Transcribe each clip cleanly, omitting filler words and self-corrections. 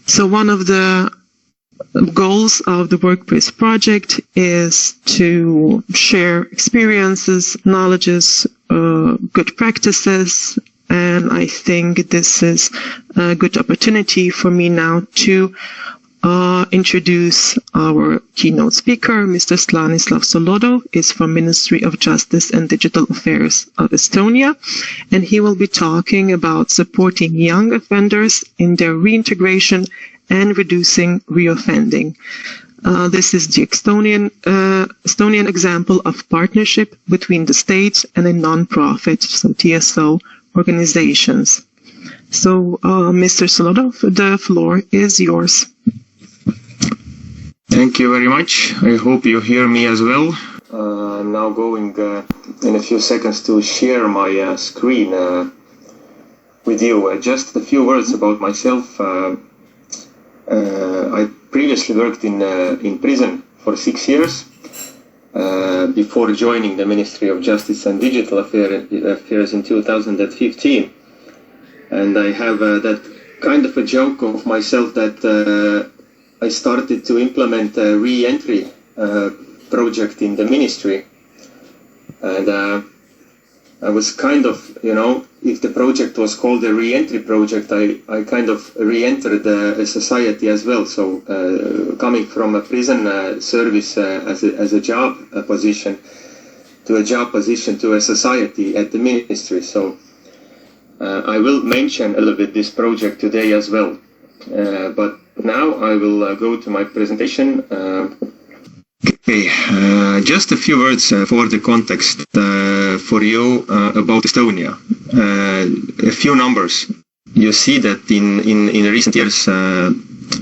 So one of the goals of the WORKPRIS project is to share experiences, knowledges, good practices, and I think this is a good opportunity for me now to introduce our keynote speaker. Mr. Stanislav Solodov is from Ministry of Justice and Digital Affairs of Estonia, and he will be talking about supporting young offenders in their reintegration and reducing reoffending. This is the Estonian example of partnership between the state and a non-profit, so TSO organizations. So, Mr. Solodov, the floor is yours. Thank you very much. I hope you hear me as well. I'm now going in a few seconds to share my screen with you. Just a few words about myself. I previously worked in prison for 6 years before joining the Ministry of Justice and Digital Affairs in 2015. And I have that kind of a joke of myself that I started to implement a re-entry project in the ministry. And I was kind of, if the project was called a re-entry project, I kind of re-entered a society as well. So coming from a prison service as a job position to a job position to a society at the ministry. So I will mention a little bit this project today as well. But now I will go to my presentation. Okay, just a few words for the context for you about Estonia. A few numbers. You see that in recent years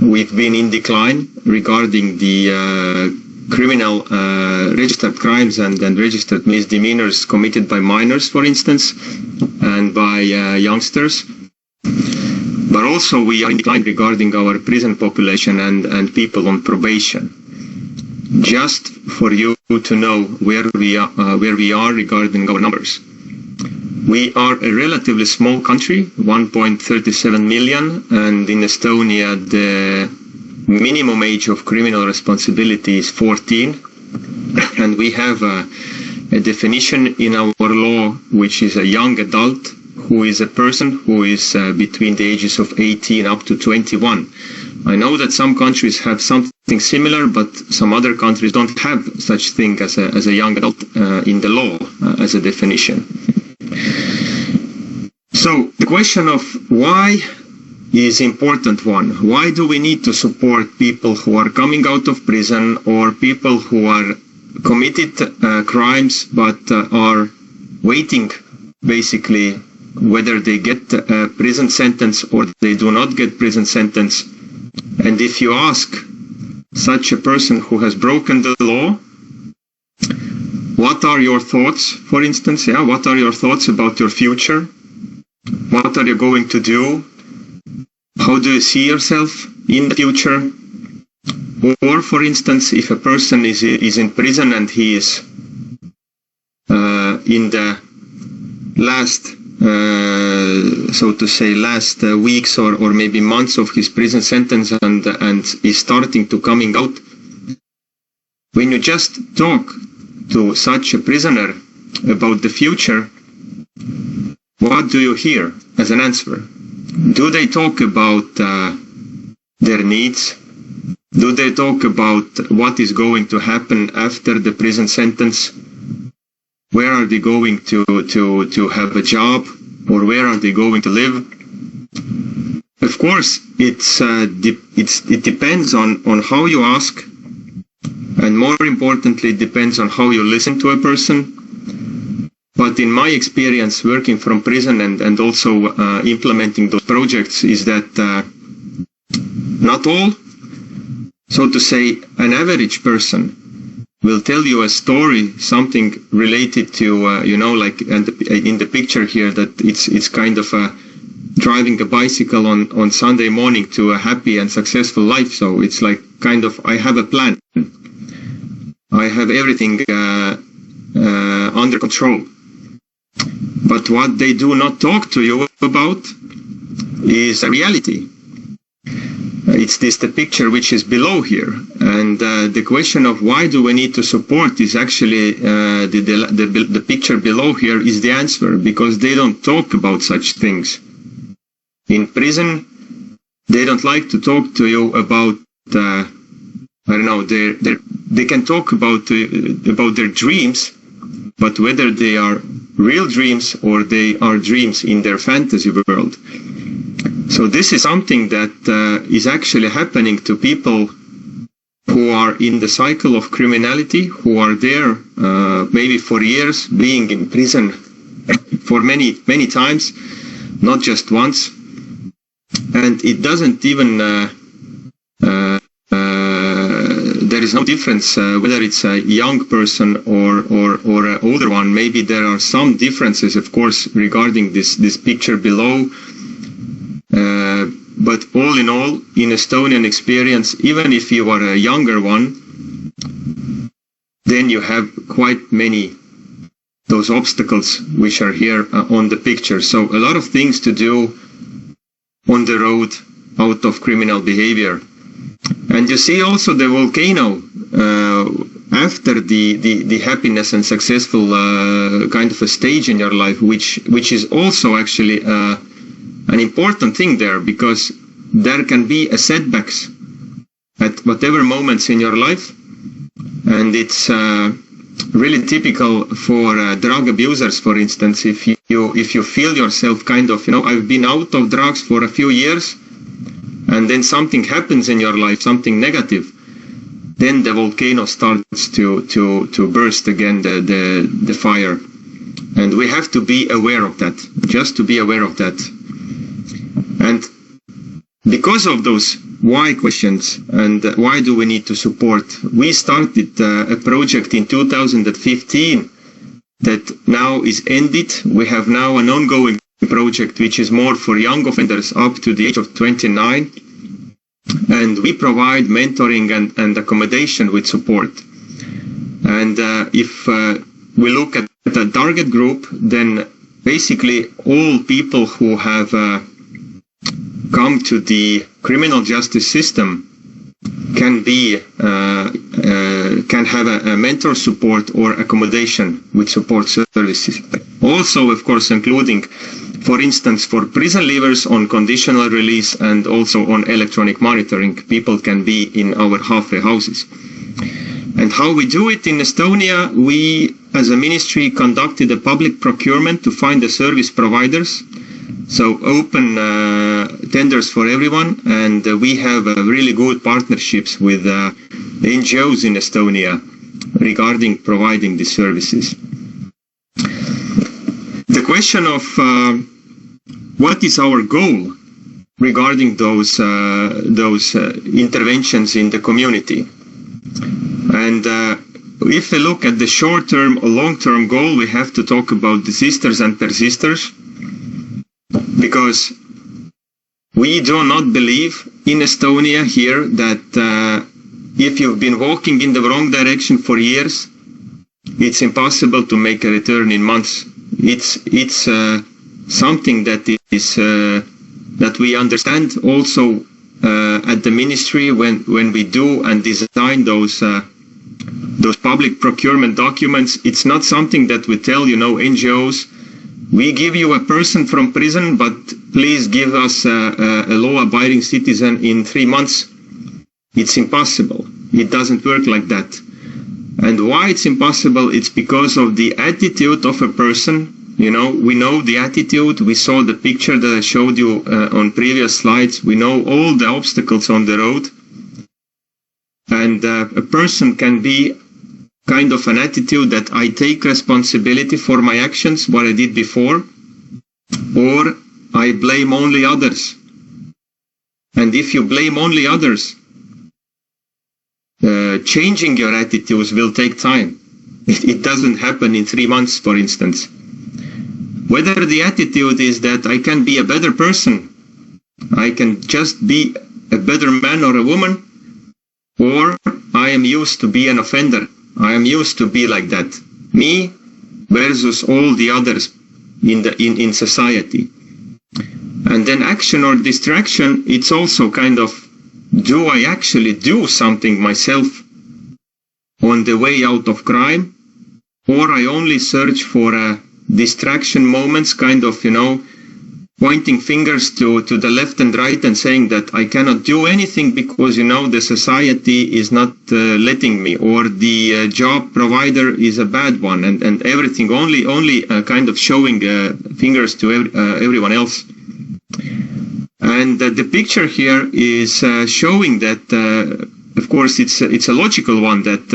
we've been in decline regarding the criminal registered crimes and registered misdemeanors committed by minors, for instance, and by youngsters. But also we are in decline regarding our prison population and people on probation. Just for you to know where we are regarding our numbers. We are a relatively small country, 1.37 million, and in Estonia the minimum age of criminal responsibility is 14, and we have a definition in our law which is a young adult, who is a person who is between the ages of 18 up to 21. I know that some countries have something similar, but some other countries don't have such thing as a young adult in the law as a definition. So the question of why is important one. Why do we need to support people who are coming out of prison or people who are committed crimes but are waiting basically whether they get a prison sentence or they do not get prison sentence? And if you ask such a person who has broken the law, what are your thoughts, for instance? What are your thoughts about your future? What are you going to do? How do you see yourself in the future? Or, for instance, if a person is in prison and he is in the last so to say last weeks or maybe months of his prison sentence and is starting to coming out. When you just talk to such a prisoner about the future, what do you hear as an answer? Do they talk about their needs? Do they talk about what is going to happen after the prison sentence? Where are they going to have a job, or where are they going to live? Of course, it depends on how you ask, and more importantly, it depends on how you listen to a person. But in my experience working from prison and also implementing those projects is that not all, so to say, an average person will tell you a story, something related to, like in the picture here, that it's kind of driving a bicycle on Sunday morning to a happy and successful life. So it's like kind of, I have a plan. I have everything under control. But what they do not talk to you about is reality. it's the picture which is below here, and the question of why do we need to support is actually the picture below here is the answer, because they don't talk about such things. In prison, they don't like to talk to you about I don't know, they can talk about their dreams, but whether they are real dreams or they are dreams in their fantasy world. So this is something that is actually happening to people who are in the cycle of criminality, who are there maybe for years, being in prison for many times, not just once. And it doesn't even, there is no difference whether it's a young person or an older one. Maybe there are some differences, of course, regarding this picture below. But all in all, in Estonian experience, even if you are a younger one, then you have quite many those obstacles which are here on the picture. So a lot of things to do on the road out of criminal behavior. And you see also the volcano after the happiness and successful kind of a stage in your life, which is also actually an important thing there, because there can be a setbacks at whatever moments in your life, and it's really typical for drug abusers, for instance. If you feel yourself kind of, I've been out of drugs for a few years, and then something happens in your life, something negative, then the volcano starts to burst again, the fire. And we have to be aware of that, just to be aware of that. And because of those why questions and why do we need to support, we started a project in 2015 that now is ended. We have now an ongoing project which is more for young offenders up to the age of 29, and we provide mentoring and accommodation with support. And if we look at the target group, then basically all people who have come to the criminal justice system can have a mentor support or accommodation with support services. Also, of course, including, for instance, for prison leavers on conditional release and also on electronic monitoring, people can be in our halfway houses. And how we do it in Estonia, we as a ministry conducted a public procurement to find the service providers. So open tenders for everyone, and we have really good partnerships with NGOs in Estonia regarding providing these services. The question of what is our goal regarding those interventions in the community, and if we look at the short-term or long-term goal, we have to talk about the sisters and persisters. Because we do not believe in Estonia here that if you've been walking in the wrong direction for years, it's impossible to make a return in months. It's something that is that we understand also at the ministry when we do and design those public procurement documents. It's not something that we tell NGOs. We give you a person from prison, but please give us a law-abiding citizen in 3 months. It's impossible. It doesn't work like that. And why it's impossible? It's because of the attitude of a person. We know the attitude. We saw the picture that I showed you on previous slides. We know all the obstacles on the road. And a person can be kind of an attitude that I take responsibility for my actions, what I did before, or I blame only others. And if you blame only others, changing your attitudes will take time. It doesn't happen in 3 months, for instance. Whether the attitude is that I can be a better person, I can just be a better man or a woman, or I am used to be an offender. I am used to be like that. Me versus all the others in society. And then action or distraction, it's also kind of do I actually do something myself on the way out of crime, or I only search for distraction moments, kind of, pointing fingers to the left and right and saying that I cannot do anything because, the society is not letting me, or the job provider is a bad one, and everything, only kind of showing fingers to everyone else. And the picture here is showing that, of course, it's a logical one, that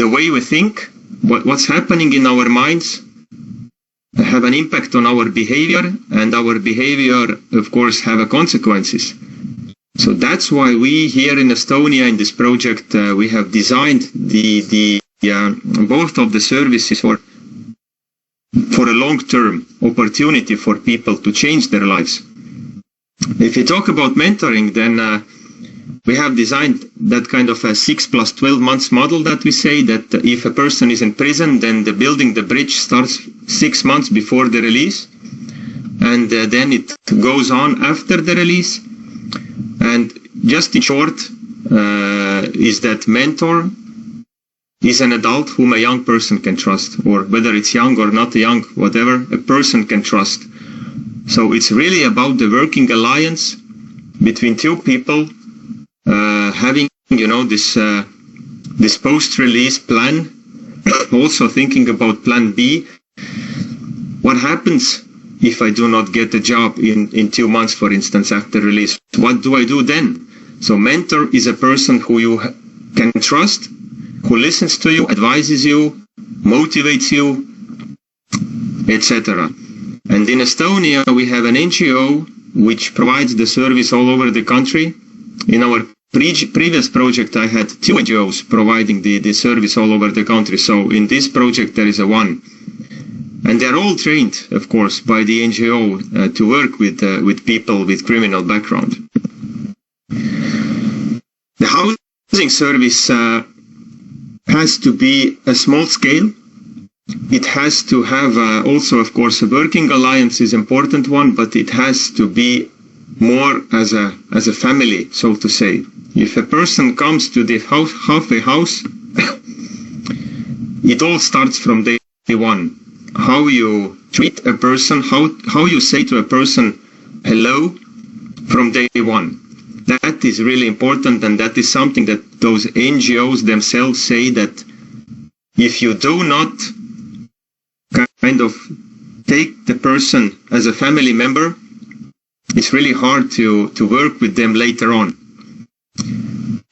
the way we think, what's happening in our minds, have an impact on our behavior, and our behavior, of course, have consequences. So that's why we here in Estonia, in this project, we have designed the both of the services for a long-term opportunity for people to change their lives. If you talk about mentoring, then we have designed that kind of a 6 + 12 months model, that we say that if a person is in prison, then building the bridge starts 6 months before the release, and then it goes on after the release. And just in short, is that mentor is an adult whom a young person can trust, or whether it's young or not young, whatever, a person can trust. So it's really about the working alliance between two people, having, this post-release plan, also thinking about plan B. What happens if I do not get a job in 2 months, for instance, after release? What do I do then? So mentor is a person who you can trust, who listens to you, advises you, motivates you, etc. And in Estonia, we have an NGO which provides the service all over the country. In our previous project, I had 2 NGOs providing the service all over the country. So in this project, there is one. And they're all trained, of course, by the NGO to work with people with criminal background. The housing service has to be a small scale. It has to have also, of course, a working alliance is an important one, but it has to be more as a family, so to say. If a person comes to the halfway house, it all starts from day one. How you treat a person, how you say to a person hello from day one. That is really important, and that is something that those NGOs themselves say, that if you do not kind of take the person as a family member, it's really hard to work with them later on.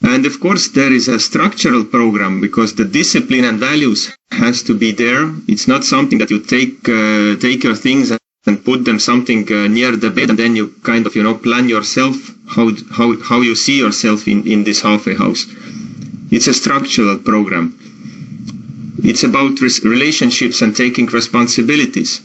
And of course, there is a structural program, because the discipline and values has to be there. It's not something that you take your things and put them something near the bed, and then you kind of plan yourself how you see yourself in this halfway house. It's a structural program. It's about relationships and taking responsibilities.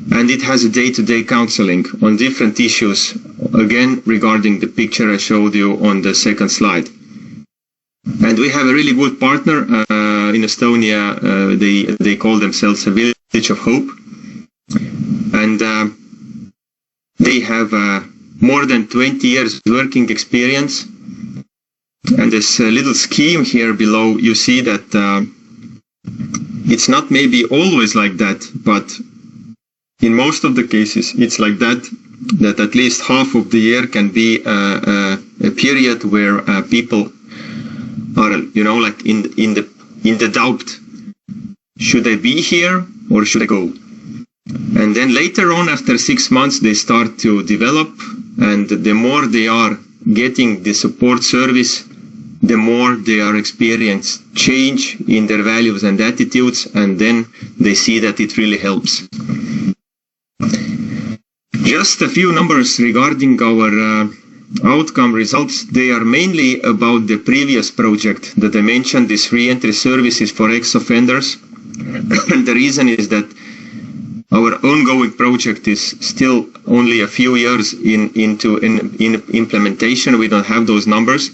And it has a day-to-day counseling on different issues, again, regarding the picture I showed you on the second slide. And we have a really good partner in Estonia. They call themselves a Village of Hope. And they have more than 20 years working experience. And this little scheme here below, you see that it's not maybe always like that, but in most of the cases, it's like that at least half of the year can be a period where people are, like in the doubt. Should I be here or should I go? And then later on, after 6 months, they start to develop, and the more they are getting the support service, the more they are experiencing change in their values and attitudes, and then they see that it really helps. Just a few numbers regarding our outcome results. They are mainly about the previous project that I mentioned, this re-entry services for ex-offenders. And the reason is that our ongoing project is still only a few years into implementation. We don't have those numbers.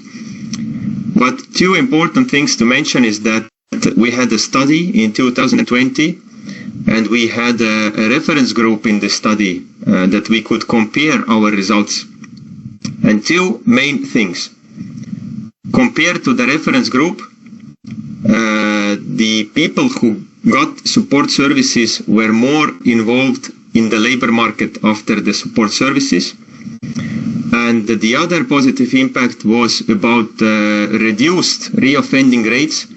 But 2 important things to mention is that we had a study in 2020, and we had a reference group in the study that we could compare our results. And And two main things. Compared to the reference group, the people who got support services were more involved in the labor market after the support services. And the other positive impact was about reduced reoffending rates,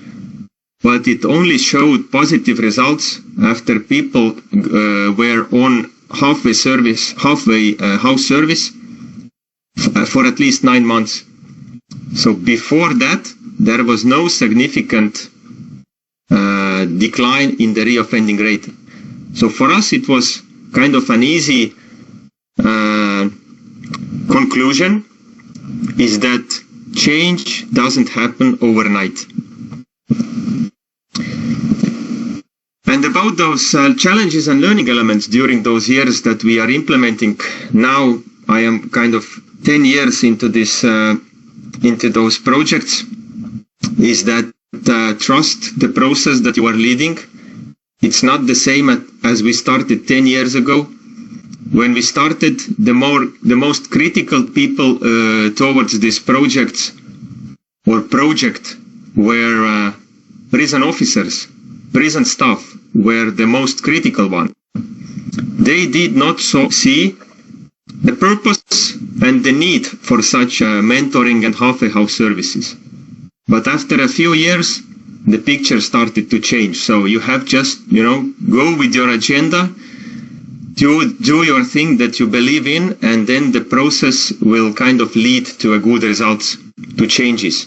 but it only showed positive results after people were on halfway house service for at least 9 months. So before that, there was no significant decline in the reoffending rate. So for us, it was kind of an easy conclusion, is that change doesn't happen overnight. And about those challenges and learning elements during those years that we are implementing, now I am kind of 10 years into this, into those projects, is that trust the process that you are leading. It's not the same as we started 10 years ago. When we started, the most critical people towards this project were prison officers, prison staff were the most critical one. They did not see the purpose and the need for such mentoring and halfway house services. But after a few years, the picture started to change. So you have just, go with your agenda, do your thing that you believe in, and then the process will kind of lead to a good results, to changes.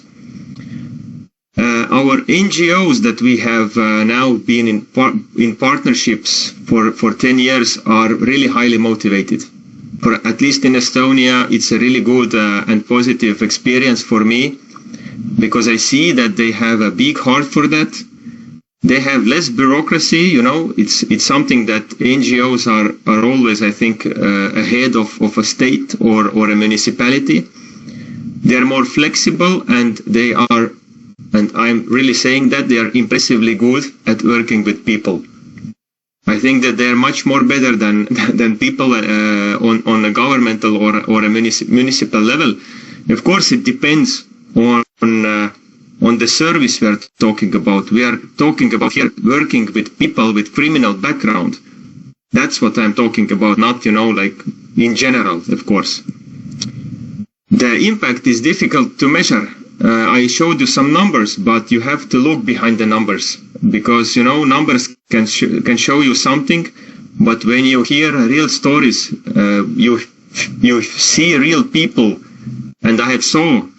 Our NGOs that we have now been in partnerships for 10 years are really highly motivated. For at least in Estonia, it's a really good and positive experience for me, because I see that they have a big heart for that. They have less bureaucracy, it's something that NGOs are always, I think, ahead of a state or a municipality. They are more flexible, and they are, and I'm really saying that, they are impressively good at working with people. I think that they are much more better than people on a governmental or a municipal level. Of course, it depends on the service we are talking about. We are talking about here working with people with criminal background. That's what I'm talking about, not, like in general, of course. The impact is difficult to measure. I showed you some numbers, but you have to look behind the numbers, because, numbers can show you something, but when you hear real stories, you see real people. And I've seen,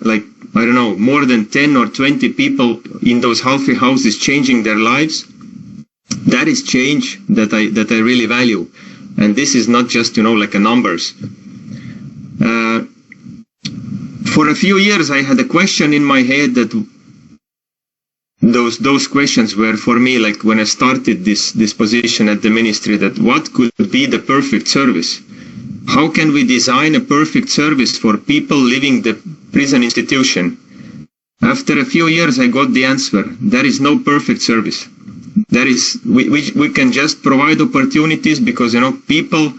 like, I don't know, more than 10 or 20 people in those halfway houses changing their lives. That is change that I really value. And this is not just, like a numbers. For a few years, I had a question in my head that those questions were for me, like when I started this position at the ministry, that what could be the perfect service? How can we design a perfect service for people leaving the prison institution? After a few years, I got the answer. There is no perfect service. We can just provide opportunities, because, people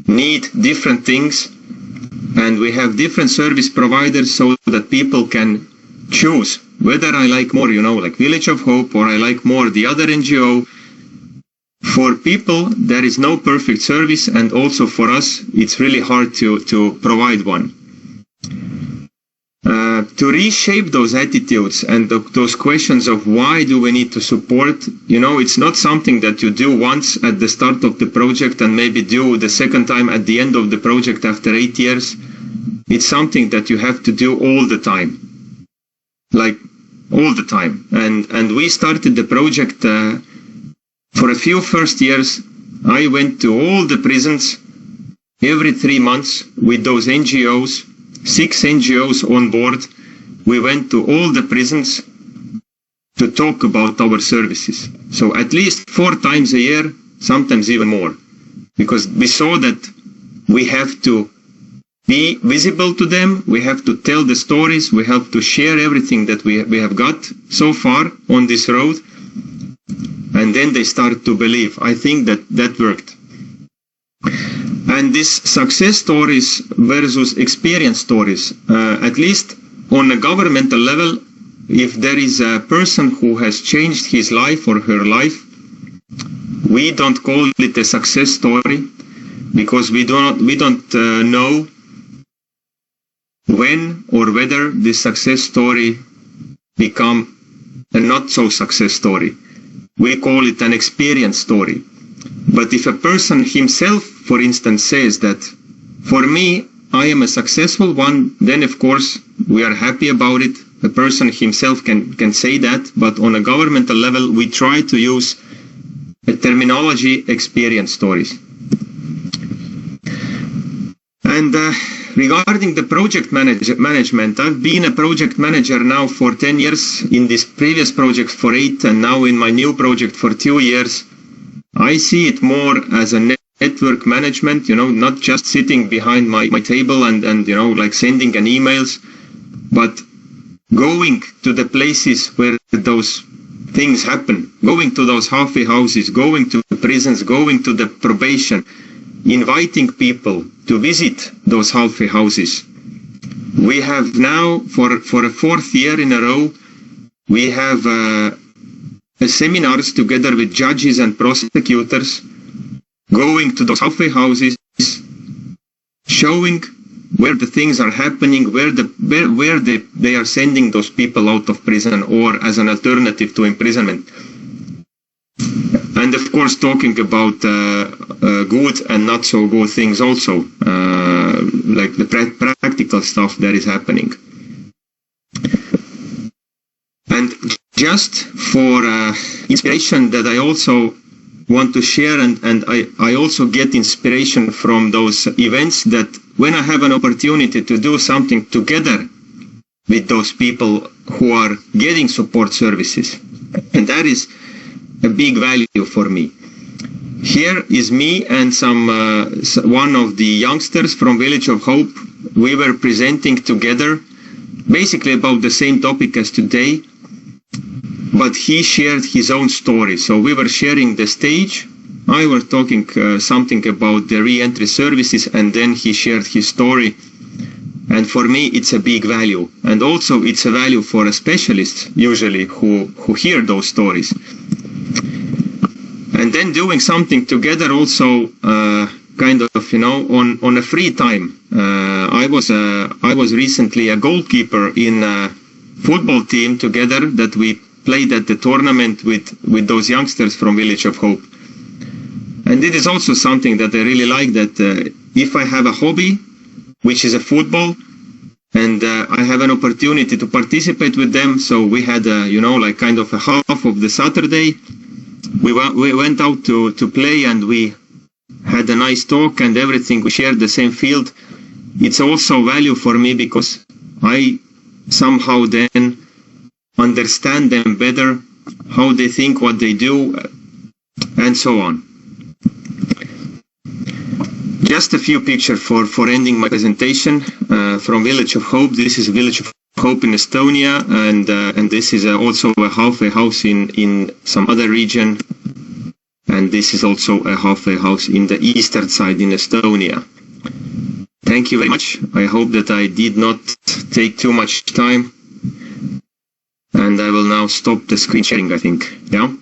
need different things, and we have different service providers so that people can choose whether I like more, like Village of Hope, or I like more the other NGO. For people, there is no perfect service, and also for us, it's really hard to provide one. To reshape those attitudes and those questions of why do we need to support, it's not something that you do once at the start of the project and maybe do the second time at the end of the project after 8 years. It's something that you have to do all the time. Like, all the time. And we started the project for a few first years. I went to all the prisons every 3 months with those NGOs, 6 NGOs on board. We went to all the prisons to talk about our services. So at least 4 times a year, sometimes even more. Because we saw that we have to be visible to them, we have to tell the stories, we have to share everything that we have got so far on this road. And then they start to believe. I think that worked. And these success stories versus experience stories, at least on a governmental level, if there is a person who has changed his life or her life, we don't call it a success story, because we don't know when or whether this success story become a not so success story. We call it an experience story. But if a person himself, for instance, says that, for me, I am a successful one, then of course we are happy about it. The person himself can say that, but on a governmental level, we try to use a terminology experience stories. And regarding the project management, I've been a project manager now for 10 years, in this previous project for 8, and now in my new project for 2 years. I see it more as a network management, not just sitting behind my table and like sending an emails, but going to the places where those things happen, going to those halfway houses, going to prisons, going to the probation, inviting people to visit those halfway houses. We have now, for a 4th year in a row, we have seminars together with judges and prosecutors, going to those halfway houses, showing where the things are happening, where they are sending those people out of prison or as an alternative to imprisonment. And of course talking about good and not so good things also, like the practical stuff that is happening. And just for inspiration that I also want to share, and I also get inspiration from those events, that when I have an opportunity to do something together with those people who are getting support services, and that is a big value for me. Here is me and one of the youngsters from Village of Hope. We were presenting together basically about the same topic as today, but he shared his own story. So we were sharing the stage. I was talking something about the re-entry services, and then he shared his story. And for me, it's a big value. And also it's a value for a specialist, usually, who hear those stories. And then doing something together also, kind of, on a free time. I was recently a goalkeeper in a football team together that we played at the tournament with those youngsters from Village of Hope. And it is also something that I really like, that if I have a hobby, which is a football, and I have an opportunity to participate with them, so we had like kind of a half of the Saturday, we went out to play, and we had a nice talk and everything. We shared the same field. It's also value for me because I somehow then understand them better, how they think, what they do, and so on. Just a few pictures for ending my presentation from Village of Hope. This is Village of Hope in Estonia, and this is also a halfway house in some other region, and this is also a halfway house in the eastern side in Estonia. Thank you very much. I hope that I did not take too much time, and I will now stop the screen sharing, I think. Yeah.